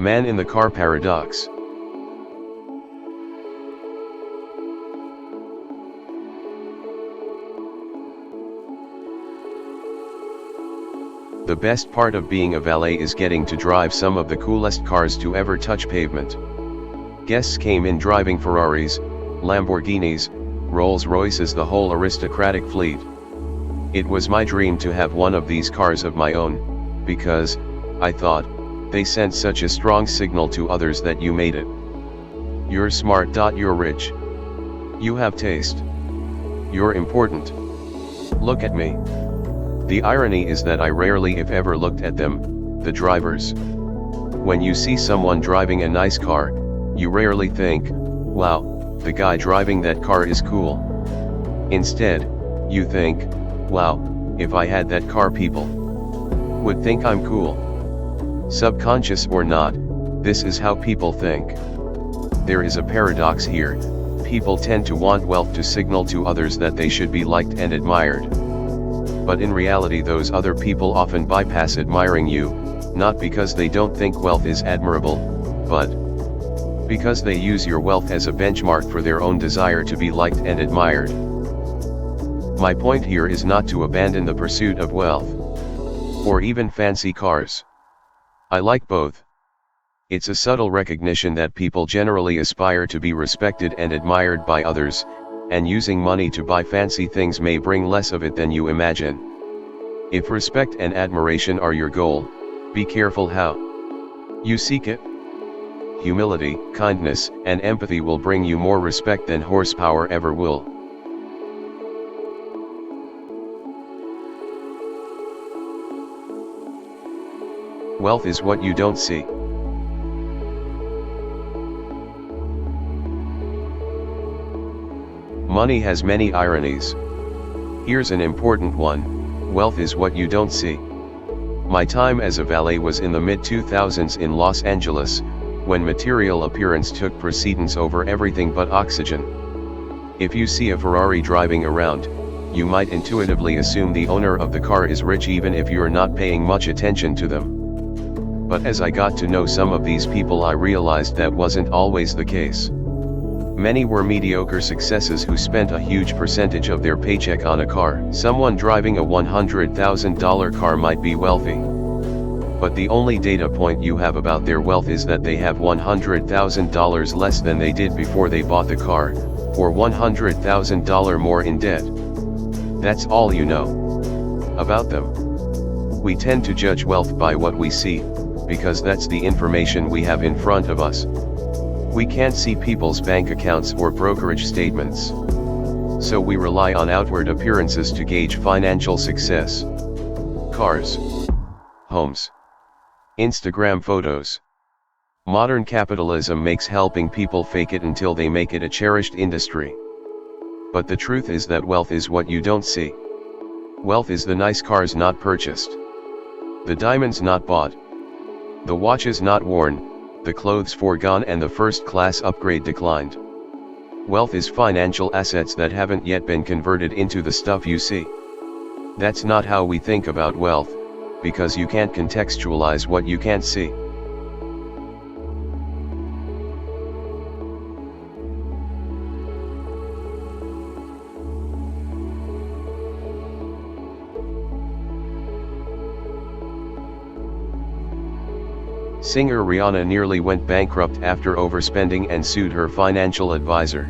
Man in the car paradoxe. The best part of being a valet is getting to drive some of the coolest cars to ever touch pavement. Guests came in driving Ferraris, Lamborghinis, Rolls-Royces, the whole aristocratic fleet. It was my dream to have one of these cars of my own, because, I thought, they sent such a strong signal to others that you made it. You're smart. You're rich. You have taste. You're important. Look at me. The irony is that I rarely if ever looked at them, the drivers. When you see someone driving a nice car, you rarely think, wow, the guy driving that car is cool. Instead, you think, wow, if I had that car, people would think I'm cool. Subconscious or not, this is how people think. There is a paradox here. People tend to want wealth to signal to others that they should be liked and admired. But in reality, those other people often bypass admiring you, not because they don't think wealth is admirable, but because they use your wealth as a benchmark for their own desire to be liked and admired. My point here is not to abandon the pursuit of wealth, or even fancy cars. I like both. It's a subtle recognition that people generally aspire to be respected and admired by others, and using money to buy fancy things may bring less of it than you imagine. If respect and admiration are your goal, be careful how you seek it. Humility, kindness, and empathy will bring you more respect than horsepower ever will. Wealth is what you don't see. Money has many ironies. Here's an important one: wealth is what you don't see. My time as a valet was in the mid-2000s in Los Angeles, when material appearance took precedence over everything but oxygen. If you see a Ferrari driving around, you might intuitively assume the owner of the car is rich even if you're not paying much attention to them. But as I got to know some of these people, I realized that wasn't always the case. Many were mediocre successes who spent a huge percentage of their paycheck on a car. Someone driving a $100,000 car might be wealthy. But the only data point you have about their wealth is that they have $100,000 less than they did before they bought the car, or $100,000 more in debt. That's all you know about them. We tend to judge wealth by what we see, because that's the information we have in front of us. We can't see people's bank accounts or brokerage statements. So we rely on outward appearances to gauge financial success. Cars, homes, Instagram photos. Modern capitalism makes helping people fake it until they make it a cherished industry. But the truth is that wealth is what you don't see. Wealth is the nice cars not purchased, the diamonds not bought, the watches not worn, the clothes foregone, and the first-class upgrade declined. Wealth is financial assets that haven't yet been converted into the stuff you see. That's not how we think about wealth, because you can't contextualize what you can't see. Singer Rihanna nearly went bankrupt after overspending and sued her financial advisor.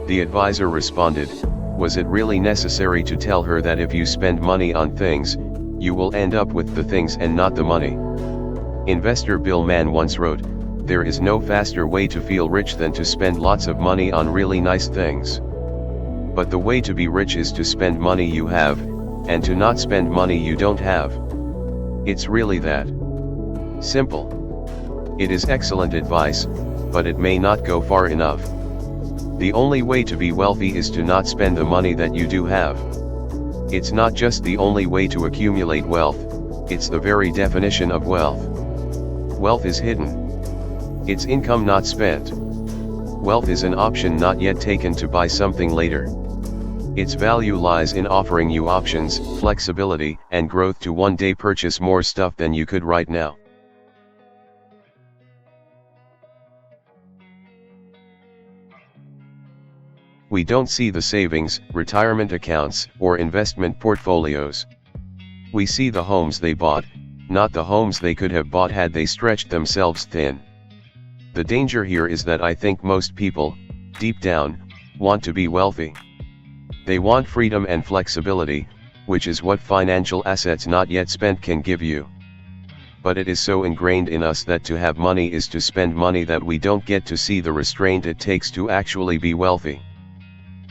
The advisor responded, "Was it really necessary to tell her that if you spend money on things, you will end up with the things and not the money?" Investor Bill Mann once wrote, "There is no faster way to feel rich than to spend lots of money on really nice things. But the way to be rich is to spend money you have, and to not spend money you don't have. It's really that simple." It is excellent advice, but it may not go far enough. The only way to be wealthy is to not spend the money that you do have. It's not just the only way to accumulate wealth, it's the very definition of wealth. Wealth is hidden. It's income not spent. Wealth is an option not yet taken to buy something later. Its value lies in offering you options, flexibility, and growth to one day purchase more stuff than you could right now. We don't see the savings, retirement accounts, or investment portfolios. We see the homes they bought, not the homes they could have bought had they stretched themselves thin. The danger here is that I think most people, deep down, want to be wealthy. They want freedom and flexibility, which is what financial assets not yet spent can give you. But it is so ingrained in us that to have money is to spend money that we don't get to see the restraint it takes to actually be wealthy.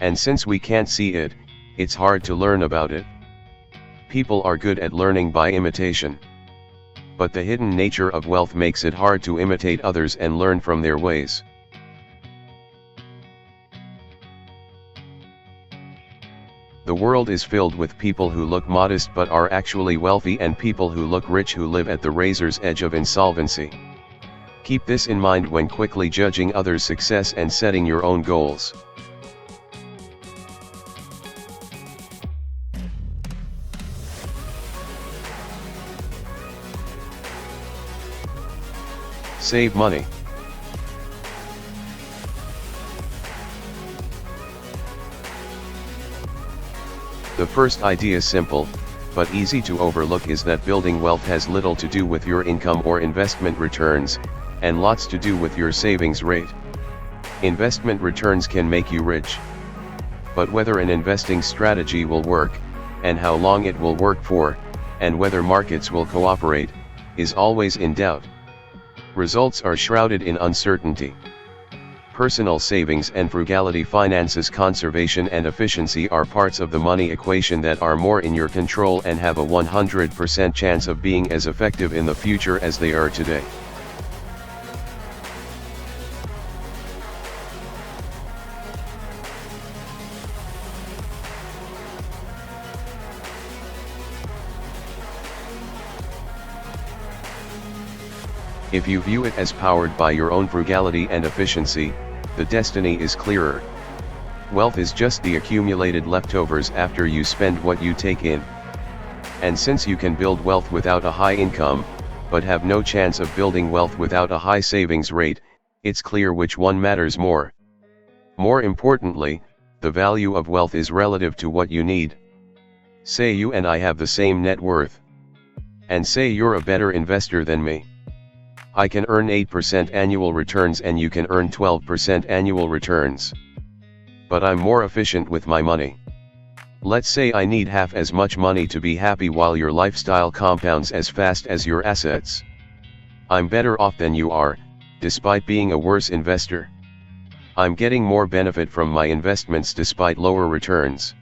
And since we can't see it, it's hard to learn about it. People are good at learning by imitation. But the hidden nature of wealth makes it hard to imitate others and learn from their ways. The world is filled with people who look modest but are actually wealthy, and people who look rich who live at the razor's edge of insolvency. Keep this in mind when quickly judging others' success and setting your own goals. Save money. The first idea, simple, but easy to overlook, is that building wealth has little to do with your income or investment returns, and lots to do with your savings rate. Investment returns can make you rich. But whether an investing strategy will work, and how long it will work for, and whether markets will cooperate, is always in doubt. Results are shrouded in uncertainty. Personal savings and frugality, finances, conservation and efficiency are parts of the money equation that are more in your control and have a 100% chance of being as effective in the future as they are today. If you view it as powered by your own frugality and efficiency, the destiny is clearer. Wealth is just the accumulated leftovers after you spend what you take in. And since you can build wealth without a high income, but have no chance of building wealth without a high savings rate, it's clear which one matters more. More importantly, the value of wealth is relative to what you need. Say you and I have the same net worth. And say you're a better investor than me. I can earn 8% annual returns and you can earn 12% annual returns. But I'm more efficient with my money. Let's say I need half as much money to be happy while your lifestyle compounds as fast as your assets. I'm better off than you are, despite being a worse investor. I'm getting more benefit from my investments despite lower returns.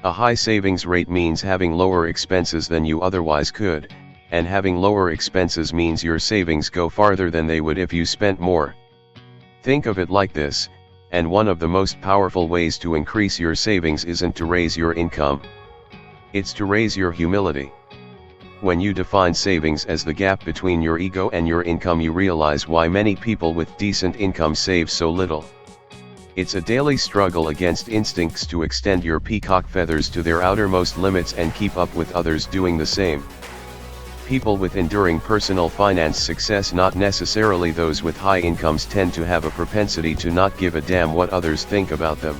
A high savings rate means having lower expenses than you otherwise could, and having lower expenses means your savings go farther than they would if you spent more. Think of it like this, and one of the most powerful ways to increase your savings isn't to raise your income. It's to raise your humility. When you define savings as the gap between your ego and your income, you realize why many people with decent income save so little. It's a daily struggle against instincts to extend your peacock feathers to their outermost limits and keep up with others doing the same. People with enduring personal finance success, not necessarily those with high incomes, tend to have a propensity to not give a damn what others think about them.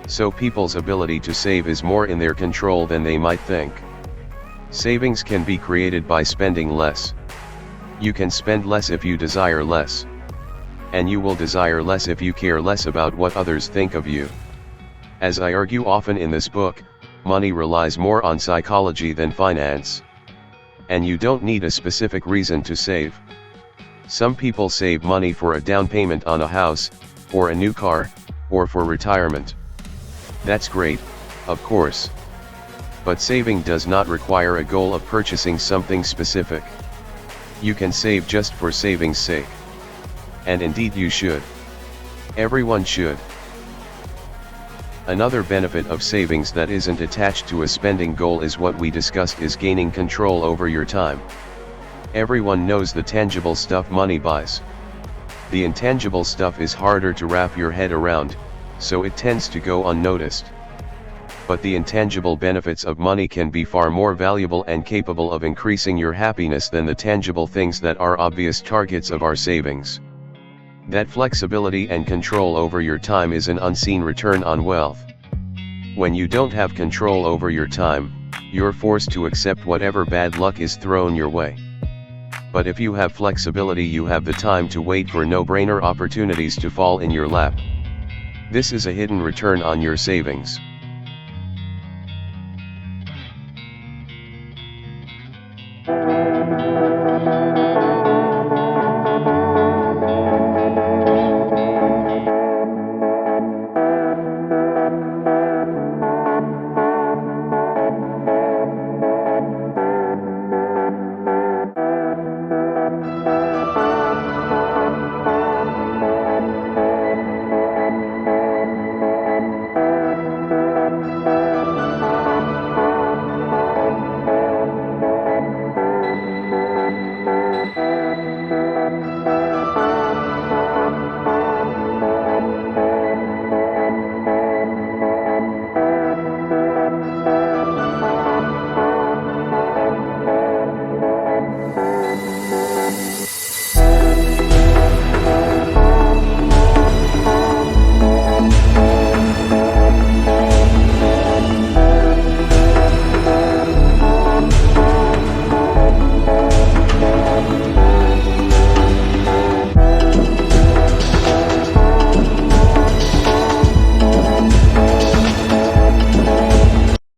So people's ability to save is more in their control than they might think. Savings can be created by spending less. You can spend less if you desire less. And you will desire less if you care less about what others think of you. As I argue often in this book, money relies more on psychology than finance. And you don't need a specific reason to save. Some people save money for a down payment on a house, or a new car, or for retirement. That's great, of course. But saving does not require a goal of purchasing something specific. You can save just for saving's sake. And indeed you should. Everyone should. Another benefit of savings that isn't attached to a spending goal is what we discussed, is gaining control over your time. Everyone knows the tangible stuff money buys. The intangible stuff is harder to wrap your head around, so it tends to go unnoticed. but the intangible benefits of money can be far more valuable and capable of increasing your happiness than the tangible things that are obvious targets of our savings. That flexibility and control over your time is an unseen return on wealth. When you don't have control over your time, you're forced to accept whatever bad luck is thrown your way. But if you have flexibility, you have the time to wait for no-brainer opportunities to fall in your lap. This is a hidden return on your savings.